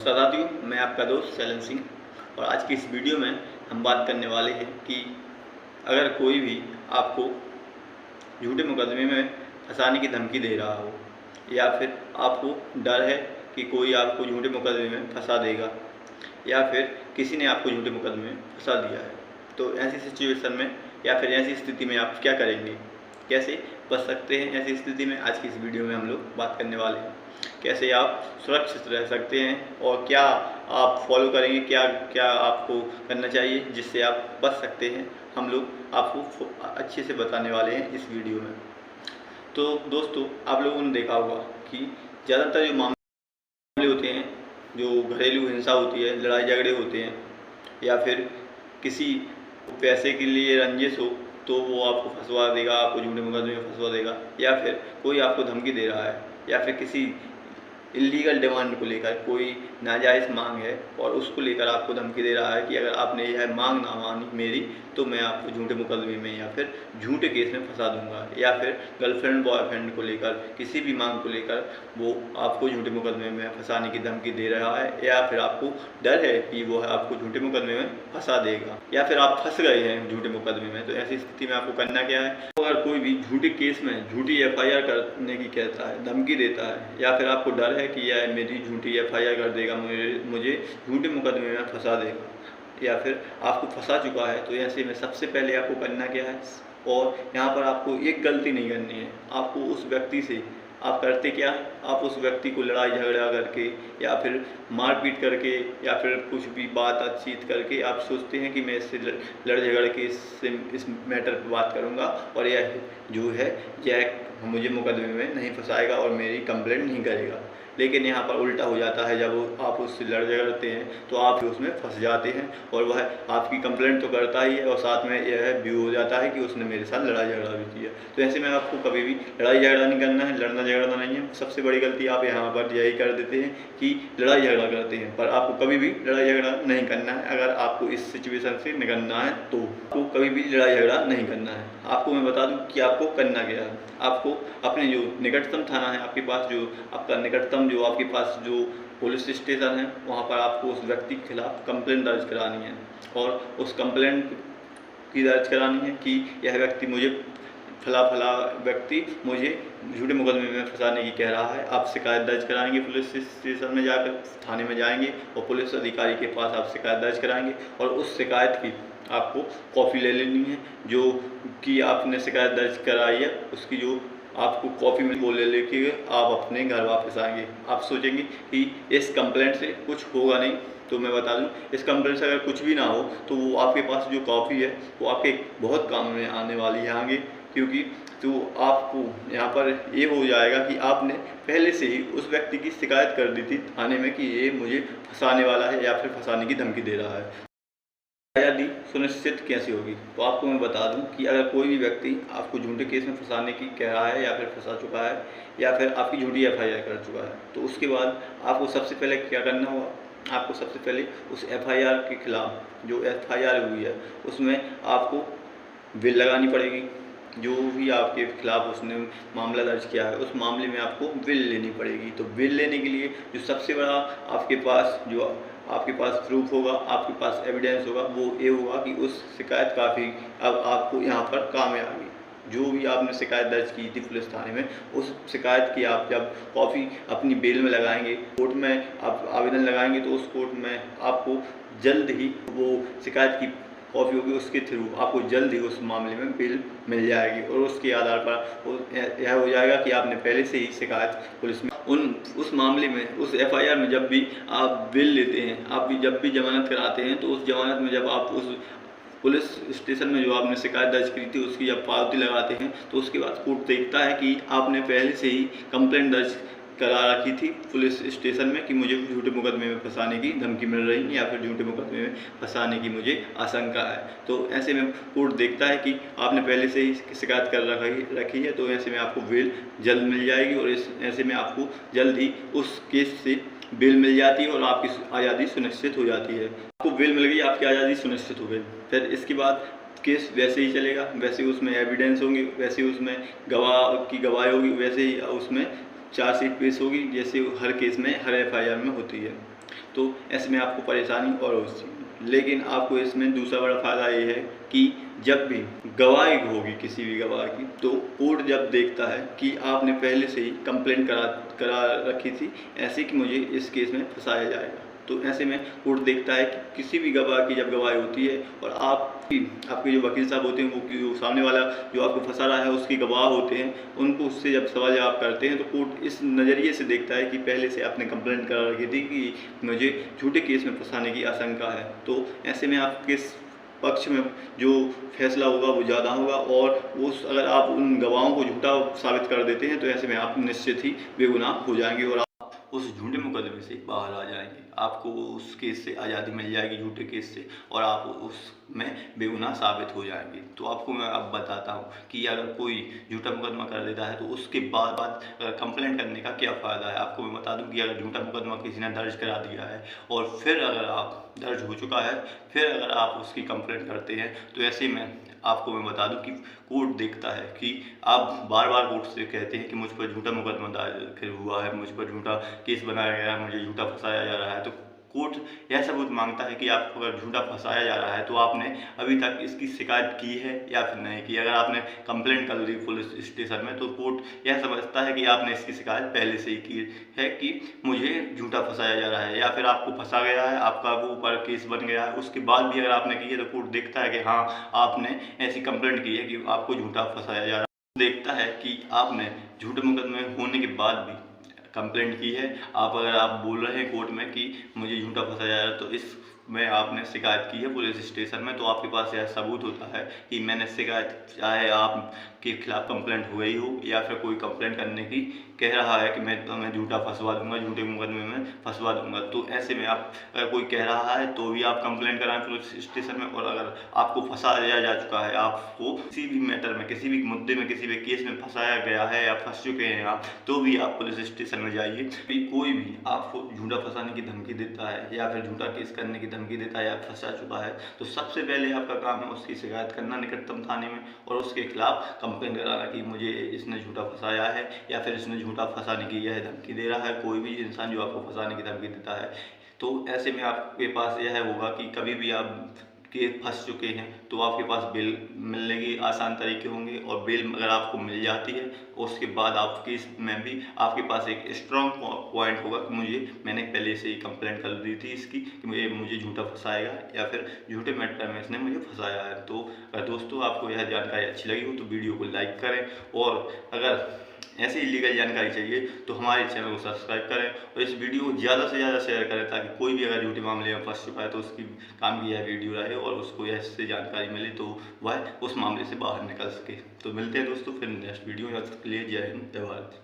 साथियों, मैं आपका दोस्त शैलन सिंह और आज की इस वीडियो में हम बात करने वाले हैं कि अगर कोई भी आपको झूठे मुकदमे में फंसाने की धमकी दे रहा हो या फिर आपको डर है कि कोई आपको झूठे मुकदमे में फंसा देगा या फिर किसी ने आपको झूठे मुकदमे में फंसा दिया है, तो ऐसी सिचुएशन में या फिर ऐसी स्थिति में आप क्या करेंगे, कैसे बच सकते हैं। ऐसी स्थिति में आज की इस वीडियो में हम लोग बात करने वाले हैं कैसे आप सुरक्षित रह सकते हैं और क्या आप फॉलो करेंगे, क्या क्या आपको करना चाहिए जिससे आप बच सकते हैं। हम लोग आपको अच्छे से बताने वाले हैं इस वीडियो में। तो दोस्तों, आप लोगों ने देखा होगा कि ज़्यादातर जो मामले होते हैं, जो घरेलू हिंसा होती है, लड़ाई झगड़े होते हैं या फिर किसी पैसे के लिए रंजिश हो तो वो आपको फंसवा देगा, आपको झूठे मुकदमे में फंसवा देगा, या फिर कोई आपको धमकी दे रहा है या फिर किसी इलीगल डिमांड को लेकर कोई नाजायज़ मांग है और उसको लेकर आपको धमकी दे रहा है कि अगर आपने यह मांग ना मानी मेरी तो मैं आपको झूठे मुकदमे में या फिर झूठे केस में फंसा दूंगा, या फिर गर्लफ्रेंड बॉयफ्रेंड को लेकर किसी भी मांग को लेकर वो आपको झूठे मुकदमे में फंसाने की धमकी दे रहा है, या फिर आपको डर है कि वो आपको झूठे मुकदमे में फंसा देगा, या फिर आप फंस गए हैं झूठे मुकदमे में। तो ऐसी स्थिति में आपको करना क्या है, अगर कोई भी झूठे केस में झूठी FIR करने की कहता है, धमकी देता है, या फिर आपको डर है कि यह मेरी झूठी FIR कर देगा, मुझे झूठे मुकदमे में फंसा देगा, या फिर आपको फंसा चुका है, तो ऐसे में सबसे पहले आपको करना क्या है, और यहाँ पर आपको एक गलती नहीं करनी है। आपको उस व्यक्ति से आप करते क्या है, आप उस व्यक्ति को लड़ाई झगड़ा करके या फिर मारपीट करके या फिर कुछ भी बातचीत करके आप सोचते हैं कि मैं इससे लड़ झगड़ के इससे इस मैटर पर बात करूँगा और यह जो है यह मुझे मुकदमे में नहीं फंसाएगा और मेरी कंप्लेंट नहीं करेगा। लेकिन यहाँ पर उल्टा हो जाता है, जब आप उससे लड़ झगड़ते हैं तो आप उसमें फंस जाते हैं और वह आपकी कंप्लेंट तो करता ही है और साथ में यह भी हो जाता है कि उसने मेरे साथ लड़ाई झगड़ा भी किया। तो ऐसे में आपको कभी भी लड़ाई झगड़ा नहीं करना है, लड़ना झगड़ना नहीं है। सबसे बड़ी गलती आप यहाँ पर यही कर देते हैं कि लड़ाई झगड़ा करते हैं, पर आपको कभी भी लड़ाई झगड़ा नहीं करना है। अगर आपको इस सिचुएशन से निकलना है तो आपको कभी भी लड़ाई झगड़ा नहीं करना है। आपको मैं बता दूँ कि आपको करना क्या है। आपको अपने जो निकटतम थाना है आपके पास, जो आपका निकटतम जो आपके पास जो पुलिस स्टेशन है, वहाँ पर आपको उस व्यक्ति के खिलाफ कंप्लेंट दर्ज करानी है और उस कंप्लेंट की दर्ज करानी है कि यह व्यक्ति मुझे फला व्यक्ति मुझे झूठे मुकदमे में फंसाने की कह रहा है। आप शिकायत दर्ज कराएंगे, पुलिस स्टेशन में जाकर थाने में जाएंगे और पुलिस अधिकारी के पास आप शिकायत दर्ज कराएंगे और उस शिकायत की आपको कॉपी ले लेनी है, जो कि आपने शिकायत दर्ज कराई है उसकी जो आपको कॉपी में वो ले लेके आप अपने घर वापस आएंगे। आप सोचेंगे कि इस कंप्लेंट से कुछ होगा नहीं, तो मैं बता दूं इस कंप्लेंट से अगर कुछ भी ना हो तो वो आपके पास जो कॉपी है वो आपके बहुत काम में आने वाली है आगे, क्योंकि तो आपको यहाँ पर ये हो जाएगा कि आपने पहले से ही उस व्यक्ति की शिकायत कर दी थी थाने में कि ये मुझे फंसाने वाला है या फिर फंसाने की धमकी दे रहा है। आज़ादी सुनिश्चित कैसे होगी, तो आपको मैं बता दूं कि अगर कोई भी व्यक्ति आपको झूठे केस में फंसाने की कह रहा है या फिर फंसा चुका है या फिर आपकी झूठी FIR कर चुका है, तो उसके बाद आपको सबसे पहले क्या करना होगा, आपको सबसे पहले उस FIR के खिलाफ जो FIR हुई है उसमें आपको बिल लगानी पड़ेगी। जो भी आपके खिलाफ उसने मामला दर्ज किया है उस मामले में आपको बिल लेनी पड़ेगी। तो बिल लेने के लिए जो सबसे बड़ा आपके पास प्रूफ होगा, आपके पास एविडेंस होगा, वो ये होगा कि उस शिकायत काफ़ी अब आपको यहाँ पर काम में आ गई। जो भी आपने शिकायत दर्ज की थी पुलिस थाने में, उस शिकायत की आप जब कॉपी अपनी बेल में लगाएंगे, कोर्ट में आप आवेदन लगाएंगे, तो उस कोर्ट में आपको जल्द ही वो शिकायत की कॉपी होगी, उसके थ्रू आपको जल्द ही उस मामले में बिल मिल जाएगी और उसके आधार पर यह हो जाएगा कि आपने पहले से ही शिकायत पुलिस में उस मामले में उस FIR में जब भी आप बिल लेते हैं, आप भी जब भी जमानत कराते हैं, तो उस जमानत में जब आप उस पुलिस स्टेशन में जो आपने शिकायत दर्ज की थी उसकी जब पावती लगाते हैं, तो उसके बाद कोर्ट देखता है कि आपने पहले से ही कंप्लेंट दर्ज करा रखी थी पुलिस स्टेशन में कि मुझे झूठे मुकदमे में फंसाने की धमकी मिल रही है या फिर झूठे मुकदमे में फंसाने की मुझे आशंका है। तो ऐसे में कोर्ट देखता है कि आपने पहले से ही शिकायत कर रखी है, तो ऐसे में आपको बेल जल्द मिल जाएगी और ऐसे में आपको जल्द ही उस केस से बेल मिल जाती है और आपकी आज़ादी सुनिश्चित हो जाती है। आपको बेल मिल गई, आपकी आज़ादी सुनिश्चित हो गई। फिर इसके बाद केस वैसे ही चलेगा, वैसे उसमें एविडेंस होंगे, वैसे उसमें गवाह की गवाही होगी, वैसे ही उसमें चार्जशीट पेश होगी जैसे हर केस में हर FIR में होती है। तो ऐसे में आपको परेशानी और हो सकती है। लेकिन आपको इसमें दूसरा बड़ा फ़ायदा ये है कि जब भी गवाही होगी किसी भी गवाह की, तो कोर्ट जब देखता है कि आपने पहले से ही कंप्लेंट करा करा रखी थी ऐसे कि मुझे इस केस में फंसाया जाएगा, तो ऐसे में कोर्ट देखता है कि किसी भी गवाह की जब गवाही होती है और आपके जो वकील साहब होते हैं वो सामने वाला जो आपको फंसा रहा है उसके गवाह होते हैं, उनको उससे जब सवाल जवाब करते हैं तो कोर्ट इस नज़रिए से देखता है कि पहले से आपने कंप्लेंट करा रखी थी कि मुझे झूठे केस में फंसाने की आशंका है। तो ऐसे में आपके पक्ष में जो फैसला होगा वो ज़्यादा होगा, और उस अगर आप उन गवाहों को झूठा साबित कर देते हैं तो ऐसे में आप निश्चित ही बेगुनाह हो जाएंगे और उस झूठे मुकदमे से बाहर आ जाएंगे। आपको उस केस से आज़ादी मिल जाएगी, झूठे केस से, और आप उसमें बेगुनाह साबित हो जाएंगे। तो आपको मैं अब बताता हूँ कि अगर कोई झूठा मुकदमा कर देता है तो उसके बाद कंप्लेंट करने का क्या फ़ायदा है। आपको मैं बता दूँ कि अगर झूठा मुकदमा किसी ने दर्ज करा दिया है और फिर अगर आप दर्ज हो चुका है, फिर अगर आप उसकी कंप्लेंट करते हैं, तो ऐसे में आपको मैं बता दूं कि कोर्ट देखता है कि आप बार बार कोर्ट से कहते हैं कि मुझ पर झूठा मुकदमा दायर हुआ है, मुझ पर झूठा केस बनाया गया है, मुझे झूठा फंसाया जा रहा है। तो कोर्ट यह सबूत मांगता है कि आपको अगर झूठा फंसाया जा रहा है तो आपने अभी तक इसकी शिकायत की है या फिर नहीं की। अगर आपने कंप्लेंट कर दी पुलिस स्टेशन में तो कोर्ट यह समझता है कि आपने इसकी शिकायत पहले से ही की है कि मुझे झूठा फंसाया जा रहा है, या फिर आपको फंसा गया है, आपका वो ऊपर केस बन गया है, उसके बाद भी अगर आपने की है तो कोर्ट देखता है कि हाँ आपने ऐसी कंप्लेंट की है कि आपको झूठा फंसाया जा रहा है। देखता है कि आपने झूठे मुकदमे होने के बाद भी कंप्लेंट की है। आप अगर आप बोल रहे हैं कोर्ट में कि मुझे झूठा फंसाया जा रहा है, तो इसमें आपने शिकायत की है पुलिस स्टेशन में, तो आपके पास यह सबूत होता है कि मैंने शिकायत, चाहे आपके खिलाफ कंप्लेंट हो गई हो या फिर कोई कंप्लेंट करने की कह रहा है कि मैं झूठा फंसवा दूंगा, झूठे मुकदमे में फंसवा दूंगा। तो ऐसे में आप अगर कोई कह रहा है तो भी आप कंप्लेंट कराएं पुलिस स्टेशन में, और अगर आपको फंसाया जा चुका है, आपको किसी भी मैटर में, किसी भी मुद्दे में, किसी भी केस में फंसाया गया है या फंस चुके हैं आप, तो भी आप पुलिस स्टेशन में जाइए। कोई भी आपको झूठा फंसाने की धमकी देता है या फिर झूठा केस करने की धमकी देता है या फंसा चुका है, तो सबसे पहले आपका काम है उसकी शिकायत करना निकटतम थाने में और उसके खिलाफ कंप्लेंट कराना कि मुझे इसने झूठा फंसाया है या फिर इसने झूठा फंसाने की यह धमकी दे रहा है। कोई भी इंसान जो आपको फंसाने की धमकी देता है, तो ऐसे में आपके पास यह होगा कि कभी भी आप के फंस चुके हैं तो आपके पास बेल मिलने के आसान तरीके होंगे, और बेल अगर आपको मिल जाती है उसके बाद आप केस में भी आपके पास एक स्ट्रॉन्ग पॉइंट होगा कि मैंने पहले से ही कंप्लेंट कर दी थी इसकी कि मुझे झूठा फंसाएगा या फिर झूठे मैटर में इसने मुझे फंसाया है। तो अगर दोस्तों आपको यह जानकारी अच्छी लगी हो तो वीडियो को लाइक करें, और अगर ऐसी इलीगल जानकारी चाहिए तो हमारे चैनल को सब्सक्राइब करें और इस वीडियो को ज़्यादा से ज़्यादा शेयर करें, ताकि कोई भी अगर झूठे मामले में फंस चुका है तो उसकी काम की यह वीडियो रहे और उसको इससे जानकारी मिले तो वह उस मामले से बाहर निकल सके। तो मिलते हैं दोस्तों फिर नेक्स्ट वीडियो में, तब तक के लिए जय हिंद, जय भारत।